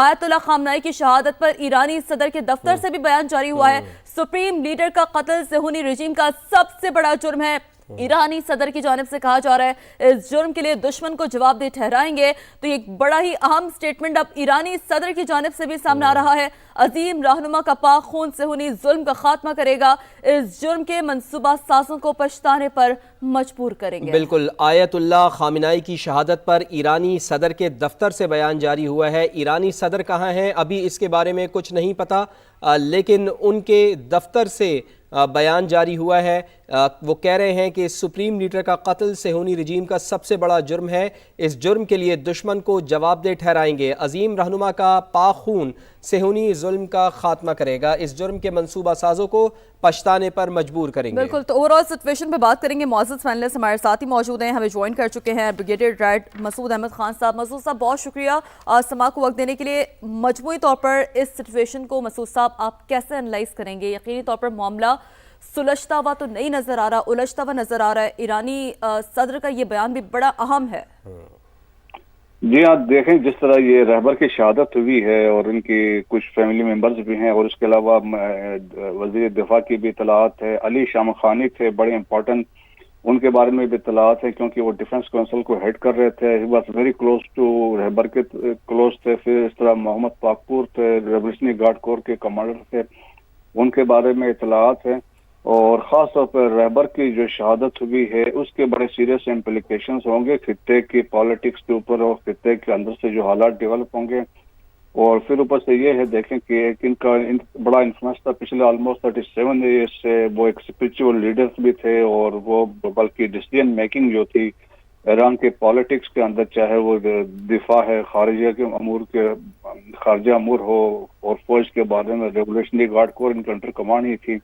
آیت اللہ خامنائی کی شہادت پر ایرانی صدر کے دفتر سے بھی بیان جاری ہوا ہے۔ سپریم لیڈر کا قتل صہیونی رجیم کا سب سے بڑا جرم ہے۔ ایرانی صدر کی جانب سے کہا جا رہا ہے اس جرم کے لیے دشمن کو جواب دہ ٹھہرائیں گے۔ تو یہ ایک بڑا ہی اہم سٹیٹمنٹ اب ایرانی صدر کی جانب سے بھی سامنے آ رہا ہے۔ عظیم رہنما کا پاک خون صہیونی ظلم کا خاتمہ کرے گا، اس جرم کے منصوبہ سازوں کو پچھتانے پر مجبور کریں گے۔ بالکل، آیت اللہ خامنائی کی شہادت پر ایرانی صدر کے دفتر سے بیان جاری ہوا ہے۔ ایرانی صدر کہاں ہیں ابھی اس کے بارے میں کچھ نہیں پتا، لیکن ان کے دفتر سے بیان جاری ہوا ہے۔ وہ کہہ رہے ہیں کہ سپریم لیڈر کا قتل صہیونی رجیم کا سب سے بڑا جرم ہے، اس جرم کے لیے دشمن کو جواب دہ ٹھہرائیں گے۔ عظیم رہنما کا پاک خون صہیونی ظلم کا خاتمہ کرے گا، اس جرم کے منصوبہ سازوں کو پچھتانے پر مجبور کریں گے۔ بالکل، تو اوورآل سچویشن پہ بات کریں گے۔ معزز پینلسٹ ہمارے ساتھ ہی موجود ہیں، ہمیں جوائن کر چکے ہیں بریگیڈیئر ریڈ مسعود احمد خان صاحب۔ مسعود صاحب بہت شکریہ سماع کو وقت دینے کے لیے۔ مجموعی طور پر اس سچویشن کو مسعود صاحب آپ کیسے انالائز کریں گے؟ یقینی طور پر معاملہ سلجھتا ہوا تو نہیں نظر آ رہا، الجھتا ہوا نظر آ رہا ہے۔ ایرانی صدر کا یہ بیان بھی بڑا اہم ہے۔ جی ہاں، دیکھیں جس طرح یہ رہبر کی شہادت ہوئی ہے اور ان کی کچھ فیملی ممبرز بھی ہیں، اور اس کے علاوہ وزیر دفاع کی بھی اطلاعات ہے، علی شام خانی تھے بڑے امپورٹنٹ، ان کے بارے میں بھی اطلاعات ہے کیونکہ وہ ڈیفنس کونسل کو ہیڈ کر رہے تھے، he was very close to رہبر کے کلوز تھے۔ پھر اس طرح محمد پاکپور تھے، ریولیوشنری گارڈ کور کے کمانڈر تھے، ان کے بارے میں اطلاعات ہیں۔ اور خاص طور پر رہبر کی جو شہادت ہوئی ہے اس کے بڑے سیریس امپلیکیشنز ہوں گے خطے کی پالیٹکس کے اوپر، اور خطے کے اندر سے جو حالات ڈیولپ ہوں گے۔ اور پھر اوپر سے یہ ہے دیکھیں کہ ان کا بڑا انفلوئنس تھا پچھلے آلموسٹ 37 ایئرس سے، وہ ایک اسپرچول لیڈرز بھی تھے، اور وہ بلکہ ڈیسیژن میکنگ جو تھی ایران کے پالیٹکس کے اندر، چاہے وہ دفاع ہے، خارجہ امور ہو، اور فوج کے بارے میں ریولیوشنری گارڈ کور ان کے انڈر کمانڈ ہی تھی۔